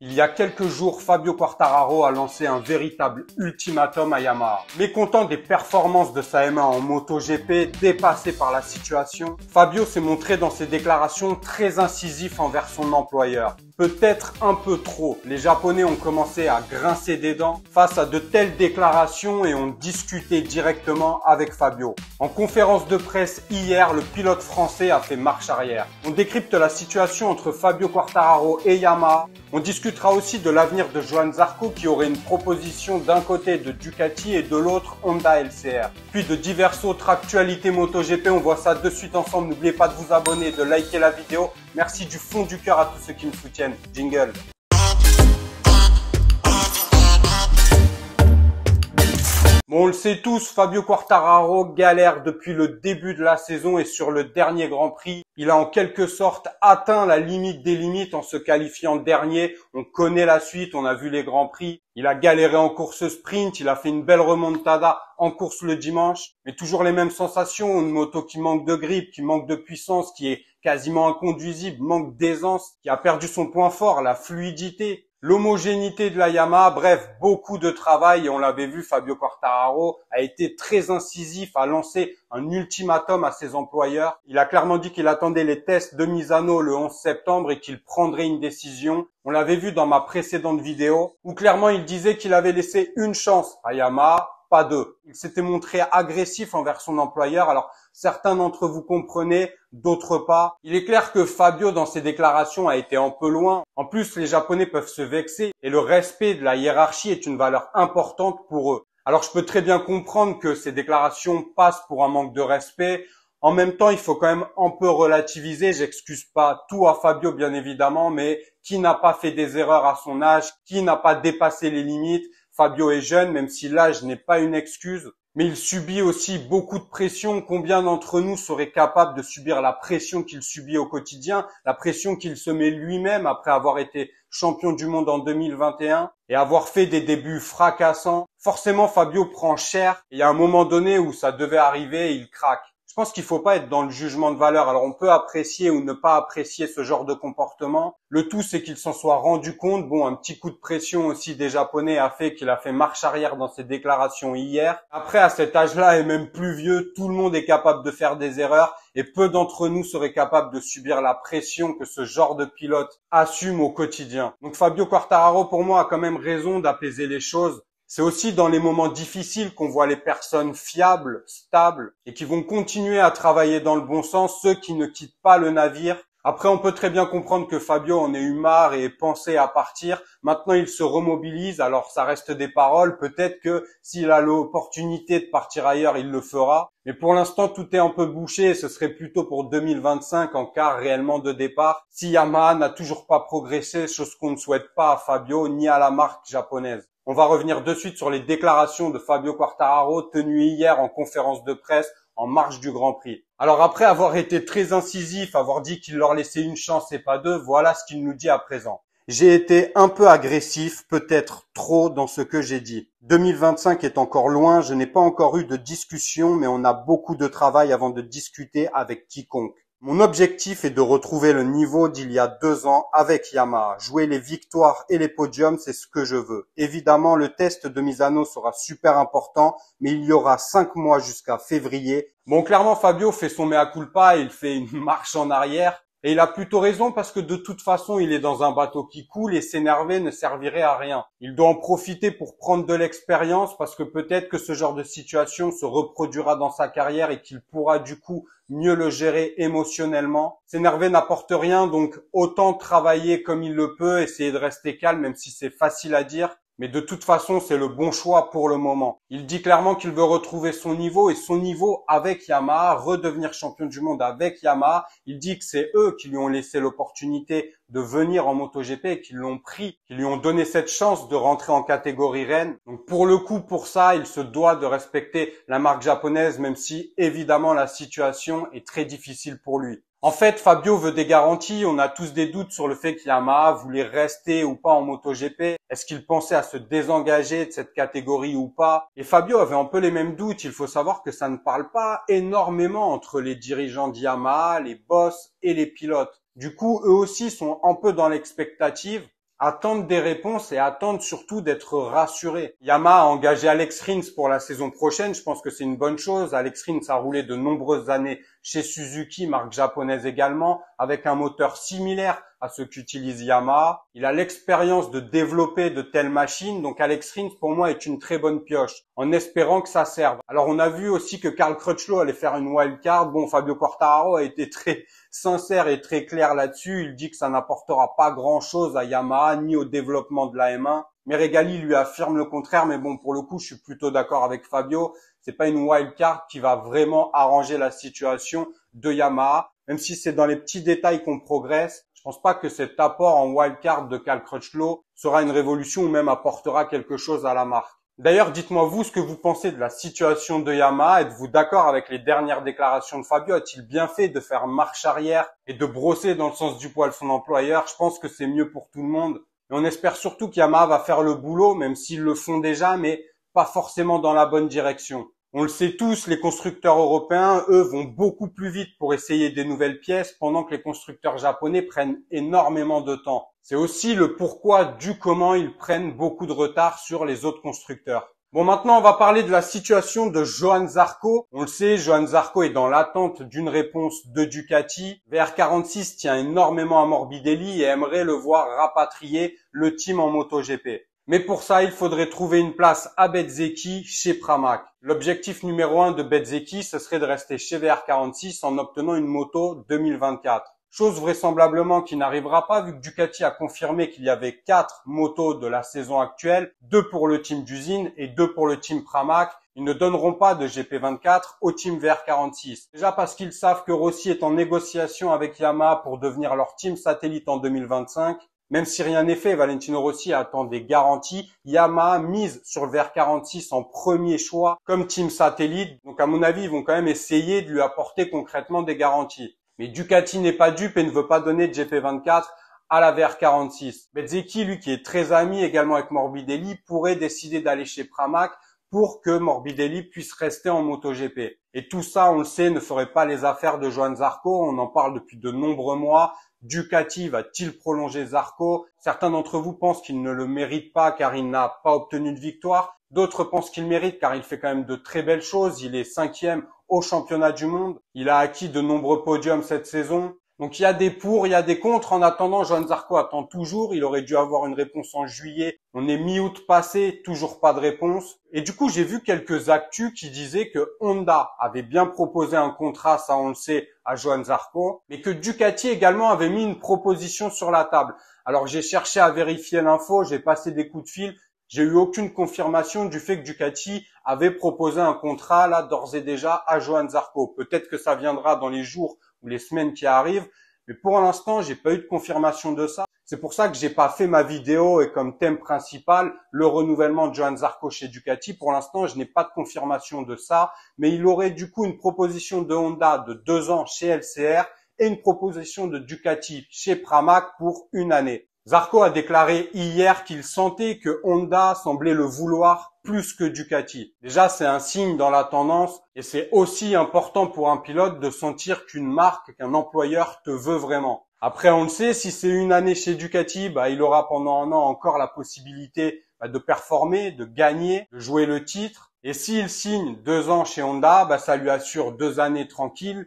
Il y a quelques jours, Fabio Quartararo a lancé un véritable ultimatum à Yamaha. Mécontent des performances de sa M1 en MotoGP, dépassé par la situation, Fabio s'est montré dans ses déclarations très incisif envers son employeur. Peut-être un peu trop. Les Japonais ont commencé à grincer des dents face à de telles déclarations et ont discuté directement avec Fabio. En conférence de presse hier, le pilote français a fait marche arrière. On décrypte la situation entre Fabio Quartararo et Yamaha. On discutera aussi de l'avenir de Johann Zarco qui aurait une proposition d'un côté de Ducati et de l'autre Honda LCR. Puis de diverses autres actualités MotoGP, on voit ça de suite ensemble. N'oubliez pas de vous abonner et de liker la vidéo. Merci du fond du cœur à tous ceux qui me soutiennent. Jingle. Bon, on le sait tous, Fabio Quartararo galère depuis le début de la saison et sur le dernier Grand Prix, il a en quelque sorte atteint la limite des limites en se qualifiant dernier. On connaît la suite, on a vu les Grands Prix. Il a galéré en course sprint, il a fait une belle remontada en course le dimanche, mais toujours les mêmes sensations, une moto qui manque de grip, qui manque de puissance, qui est quasiment inconduisible, manque d'aisance, qui a perdu son point fort, la fluidité. L'homogénéité de la Yamaha, bref, beaucoup de travail et on l'avait vu, Fabio Quartararo a été très incisif, a lancé un ultimatum à ses employeurs. Il a clairement dit qu'il attendait les tests de Misano le 11 septembre et qu'il prendrait une décision. On l'avait vu dans ma précédente vidéo où clairement il disait qu'il avait laissé une chance à Yamaha, pas deux. Il s'était montré agressif envers son employeur. Alors, certains d'entre vous comprenaient, d'autres pas. Il est clair que Fabio, dans ses déclarations, a été un peu loin. En plus, les Japonais peuvent se vexer et le respect de la hiérarchie est une valeur importante pour eux. Alors, je peux très bien comprendre que ces déclarations passent pour un manque de respect. En même temps, il faut quand même un peu relativiser. J'excuse pas tout à Fabio, bien évidemment, mais qui n'a pas fait des erreurs à son âge? Qui n'a pas dépassé les limites? Fabio est jeune, même si l'âge n'est pas une excuse. Mais il subit aussi beaucoup de pression. Combien d'entre nous seraient capables de subir la pression qu'il subit au quotidien, la pression qu'il se met lui-même après avoir été champion du monde en 2021 et avoir fait des débuts fracassants? Forcément, Fabio prend cher. Et il y a un moment donné où ça devait arriver et il craque. Je pense qu'il faut pas être dans le jugement de valeur. Alors, on peut apprécier ou ne pas apprécier ce genre de comportement. Le tout, c'est qu'il s'en soit rendu compte. Bon, un petit coup de pression aussi des Japonais a fait qu'il a fait marche arrière dans ses déclarations hier. Après, à cet âge-là et même plus vieux, tout le monde est capable de faire des erreurs et peu d'entre nous seraient capables de subir la pression que ce genre de pilote assume au quotidien. Donc, Fabio Quartararo, pour moi, a quand même raison d'apaiser les choses. C'est aussi dans les moments difficiles qu'on voit les personnes fiables, stables et qui vont continuer à travailler dans le bon sens, ceux qui ne quittent pas le navire. Après, on peut très bien comprendre que Fabio en ait eu marre et pensait à partir. Maintenant, il se remobilise. Alors, ça reste des paroles. Peut-être que s'il a l'opportunité de partir ailleurs, il le fera. Mais pour l'instant, tout est un peu bouché et ce serait plutôt pour 2025 en cas réellement de départ. Si Yamaha n'a toujours pas progressé, chose qu'on ne souhaite pas à Fabio ni à la marque japonaise. On va revenir de suite sur les déclarations de Fabio Quartararo tenues hier en conférence de presse en marge du Grand Prix. Alors après avoir été très incisif, avoir dit qu'il leur laissait une chance et pas deux, voilà ce qu'il nous dit à présent. J'ai été un peu agressif, peut-être trop dans ce que j'ai dit. 2025 est encore loin, je n'ai pas encore eu de discussion, mais on a beaucoup de travail avant de discuter avec quiconque. Mon objectif est de retrouver le niveau d'il y a 2 ans avec Yamaha. Jouer les victoires et les podiums, c'est ce que je veux. Évidemment, le test de Misano sera super important, mais il y aura 5 mois jusqu'à février. Bon, clairement, Fabio fait son mea culpa, il fait une marche en arrière. Et il a plutôt raison parce que de toute façon, il est dans un bateau qui coule et s'énerver ne servirait à rien. Il doit en profiter pour prendre de l'expérience parce que peut-être que ce genre de situation se reproduira dans sa carrière et qu'il pourra du coup mieux le gérer émotionnellement. S'énerver n'apporte rien, donc autant travailler comme il le peut, essayer de rester calme même si c'est facile à dire. Mais de toute façon, c'est le bon choix pour le moment. Il dit clairement qu'il veut retrouver son niveau et son niveau avec Yamaha, redevenir champion du monde avec Yamaha. Il dit que c'est eux qui lui ont laissé l'opportunité de venir en MotoGP et qui l'ont pris, qui lui ont donné cette chance de rentrer en catégorie reine. Donc pour le coup, pour ça, il se doit de respecter la marque japonaise, même si évidemment la situation est très difficile pour lui. En fait, Fabio veut des garanties. On a tous des doutes sur le fait qu'Yamaha voulait rester ou pas en MotoGP. Est-ce qu'il pensait à se désengager de cette catégorie ou pas? Et Fabio avait un peu les mêmes doutes. Il faut savoir que ça ne parle pas énormément entre les dirigeants d'Yamaha, les boss et les pilotes. Du coup, eux aussi sont un peu dans l'expectative. attendent des réponses et attendent surtout d'être rassurés. Yamaha a engagé Alex Rins pour la saison prochaine. Je pense que c'est une bonne chose. Alex Rins a roulé de nombreuses années chez Suzuki, marque japonaise également, avec un moteur similaire à ce qu'utilise Yamaha. Il a l'expérience de développer de telles machines, donc Alex Rins pour moi est une très bonne pioche, en espérant que ça serve. Alors on a vu aussi que Carl Crutchlow allait faire une wildcard. Bon, Fabio Quartararo a été très sincère et très clair là-dessus. Il dit que ça n'apportera pas grand-chose à Yamaha ni au développement de la M1. Meregali lui affirme le contraire, mais bon, pour le coup, je suis plutôt d'accord avec Fabio. C'est pas une wildcard qui va vraiment arranger la situation de Yamaha, même si c'est dans les petits détails qu'on progresse. Je pense pas que cet apport en wildcard de Carl Crutchlow sera une révolution ou même apportera quelque chose à la marque. D'ailleurs, dites-moi vous ce que vous pensez de la situation de Yamaha. Êtes-vous d'accord avec les dernières déclarations de Fabio? A-t-il bien fait de faire marche arrière et de brosser dans le sens du poil son employeur? Je pense que c'est mieux pour tout le monde. Et on espère surtout qu'Yamaha va faire le boulot, même s'ils le font déjà, mais pas forcément dans la bonne direction. On le sait tous, les constructeurs européens, eux, vont beaucoup plus vite pour essayer des nouvelles pièces, pendant que les constructeurs japonais prennent énormément de temps. C'est aussi le pourquoi du comment ils prennent beaucoup de retard sur les autres constructeurs. Bon, maintenant, on va parler de la situation de Johann Zarco. On le sait, Johann Zarco est dans l'attente d'une réponse de Ducati. VR46 tient énormément à Morbidelli et aimerait le voir rapatrier le team en MotoGP. Mais pour ça, il faudrait trouver une place à Bezzecchi chez Pramac. L'objectif numéro 1 de Bezzecchi, ce serait de rester chez VR46 en obtenant une moto 2024. Chose vraisemblablement qui n'arrivera pas vu que Ducati a confirmé qu'il y avait 4 motos de la saison actuelle, 2 pour le team d'usine et 2 pour le team Pramac. Ils ne donneront pas de GP24 au team VR46. Déjà parce qu'ils savent que Rossi est en négociation avec Yamaha pour devenir leur team satellite en 2025. Même si rien n'est fait, Valentino Rossi attend des garanties. Yamaha mise sur le VR46 en premier choix comme team satellite. Donc à mon avis, ils vont quand même essayer de lui apporter concrètement des garanties. Mais Ducati n'est pas dupe et ne veut pas donner de GP24 à la VR46. Bezzecchi, lui qui est très ami également avec Morbidelli, pourrait décider d'aller chez Pramac pour que Morbidelli puisse rester en MotoGP. Et tout ça, on le sait, ne ferait pas les affaires de Johann Zarco. On en parle depuis de nombreux mois. Ducati va-t-il prolonger Zarco? Certains d'entre vous pensent qu'il ne le mérite pas car il n'a pas obtenu de victoire. D'autres pensent qu'il mérite car il fait quand même de très belles choses. Il est 5e au championnat du monde. Il a acquis de nombreux podiums cette saison. Donc il y a des pour, il y a des contre. En attendant, Johann Zarco attend toujours. Il aurait dû avoir une réponse en juillet. On est mi-août passé, toujours pas de réponse. Et du coup, j'ai vu quelques actus qui disaient que Honda avait bien proposé un contrat, ça on le sait, à Johann Zarco, mais que Ducati également avait mis une proposition sur la table. Alors j'ai cherché à vérifier l'info, j'ai passé des coups de fil. J'ai eu aucune confirmation du fait que Ducati avait proposé un contrat là d'ores et déjà à Johann Zarco. Peut-être que ça viendra dans les jours ou les semaines qui arrivent, mais pour l'instant, j'ai pas eu de confirmation de ça. C'est pour ça que j'ai pas fait ma vidéo et comme thème principal le renouvellement de Johann Zarco chez Ducati. Pour l'instant, je n'ai pas de confirmation de ça, mais il aurait du coup une proposition de Honda de 2 ans chez LCR et une proposition de Ducati chez Pramac pour 1 année. Zarco a déclaré hier qu'il sentait que Honda semblait le vouloir plus que Ducati. Déjà, c'est un signe dans la tendance et c'est aussi important pour un pilote de sentir qu'une marque, qu'un employeur te veut vraiment. Après, on le sait, si c'est 1 année chez Ducati, il aura pendant 1 an encore la possibilité de performer, de gagner, de jouer le titre. Et s'il signe 2 ans chez Honda, ça lui assure 2 années tranquilles.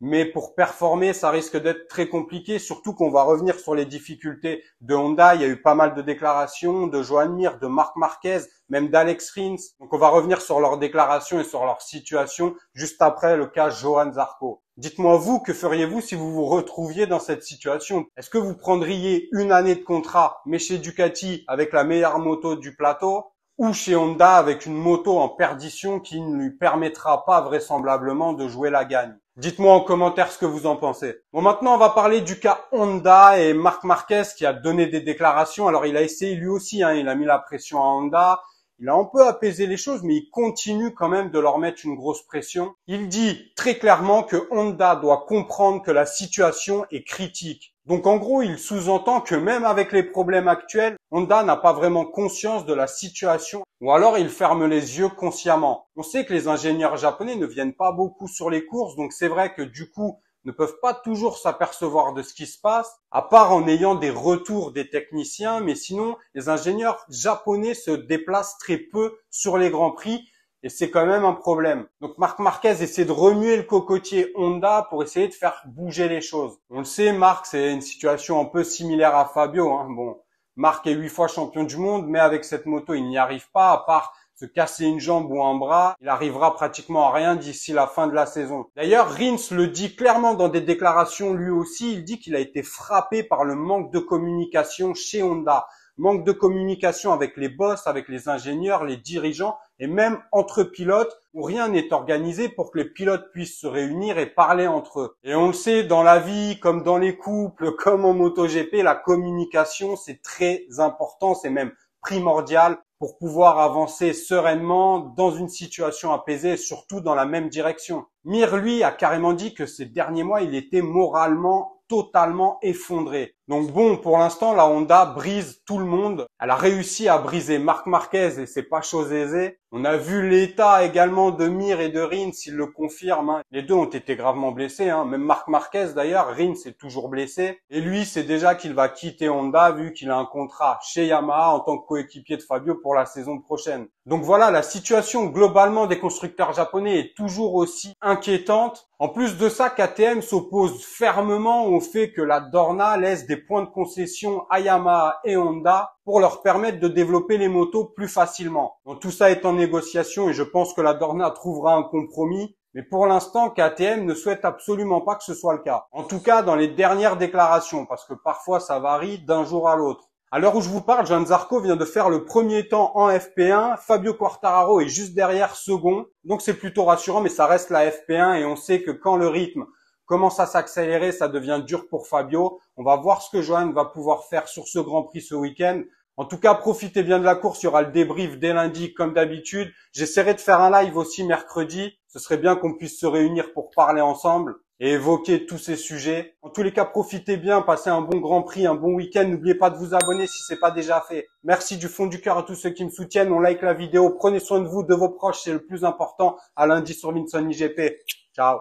Mais pour performer, ça risque d'être très compliqué, surtout qu'on va revenir sur les difficultés de Honda. Il y a eu pas mal de déclarations de Joan Mir, de Marc Marquez, même d'Alex Rins. Donc on va revenir sur leurs déclarations et sur leur situation juste après le cas Johann Zarco. Dites-moi vous, que feriez-vous si vous vous retrouviez dans cette situation? Est-ce que vous prendriez 1 année de contrat, mais chez Ducati avec la meilleure moto du plateau, ou chez Honda avec une moto en perdition qui ne lui permettra pas vraisemblablement de jouer la gagne? Dites-moi en commentaire ce que vous en pensez. Bon, maintenant, on va parler du cas Honda et Marc Marquez qui a donné des déclarations. Alors, il a essayé lui aussi, il a mis la pression à Honda. Il a un peu apaisé les choses, mais il continue quand même de leur mettre une grosse pression. Il dit très clairement que Honda doit comprendre que la situation est critique. Donc en gros, il sous-entend que même avec les problèmes actuels, Honda n'a pas vraiment conscience de la situation ou alors il ferme les yeux consciemment. On sait que les ingénieurs japonais ne viennent pas beaucoup sur les courses, donc c'est vrai que du coup, ne peuvent pas toujours s'apercevoir de ce qui se passe, à part en ayant des retours des techniciens, mais sinon, les ingénieurs japonais se déplacent très peu sur les Grands Prix, et c'est quand même un problème. Donc Marc Marquez essaie de remuer le cocotier Honda pour essayer de faire bouger les choses. On le sait, Marc, c'est une situation un peu similaire à Fabio, hein. Bon, Marc est 8 fois champion du monde, mais avec cette moto, il n'y arrive pas, à part se casser une jambe ou un bras. Il arrivera pratiquement à rien d'ici la fin de la saison. D'ailleurs, Rins le dit clairement dans des déclarations lui aussi. Il dit qu'il a été frappé par le manque de communication chez Honda. Manque de communication avec les boss, avec les ingénieurs, les dirigeants et même entre pilotes où rien n'est organisé pour que les pilotes puissent se réunir et parler entre eux. Et on le sait, dans la vie, comme dans les couples, comme en MotoGP, la communication, c'est très important, c'est même primordial pour pouvoir avancer sereinement dans une situation apaisée et surtout dans la même direction. Mir, lui, a carrément dit que ces derniers mois, il était moralement totalement effondré. Donc bon, pour l'instant, la Honda brise tout le monde. Elle a réussi à briser Marc Marquez et c'est pas chose aisée. On a vu l'état également de Mir et de Rins, il le confirme, hein. Les deux ont été gravement blessés, hein. Même Marc Marquez d'ailleurs, Rins est toujours blessé. Et lui, c'est déjà qu'il va quitter Honda vu qu'il a un contrat chez Yamaha en tant que coéquipier de Fabio pour la saison prochaine. Donc voilà, la situation globalement des constructeurs japonais est toujours aussi inquiétante. En plus de ça, KTM s'oppose fermement au fait que la Dorna laisse des points de concession à Yamaha et Honda pour leur permettre de développer les motos plus facilement. Donc tout ça est en négociation et je pense que la Dorna trouvera un compromis. Mais pour l'instant, KTM ne souhaite absolument pas que ce soit le cas. En tout cas, dans les dernières déclarations, parce que parfois ça varie d'un jour à l'autre. À l'heure où je vous parle, Johann Zarco vient de faire le premier temps en FP1. Fabio Quartararo est juste derrière second. Donc c'est plutôt rassurant, mais ça reste la FP1 et on sait que quand le rythme commence à s'accélérer, ça devient dur pour Fabio. On va voir ce que Johann va pouvoir faire sur ce Grand Prix ce week-end. En tout cas, profitez bien de la course. Il y aura le débrief dès lundi comme d'habitude. J'essaierai de faire un live aussi mercredi. Ce serait bien qu'on puisse se réunir pour parler ensemble et évoquer tous ces sujets. En tous les cas, profitez bien, passez un bon Grand Prix, un bon week-end. N'oubliez pas de vous abonner si c'est pas déjà fait. Merci du fond du cœur à tous ceux qui me soutiennent. On like la vidéo. Prenez soin de vous, de vos proches, c'est le plus important. À lundi sur Vinson IGP. Ciao.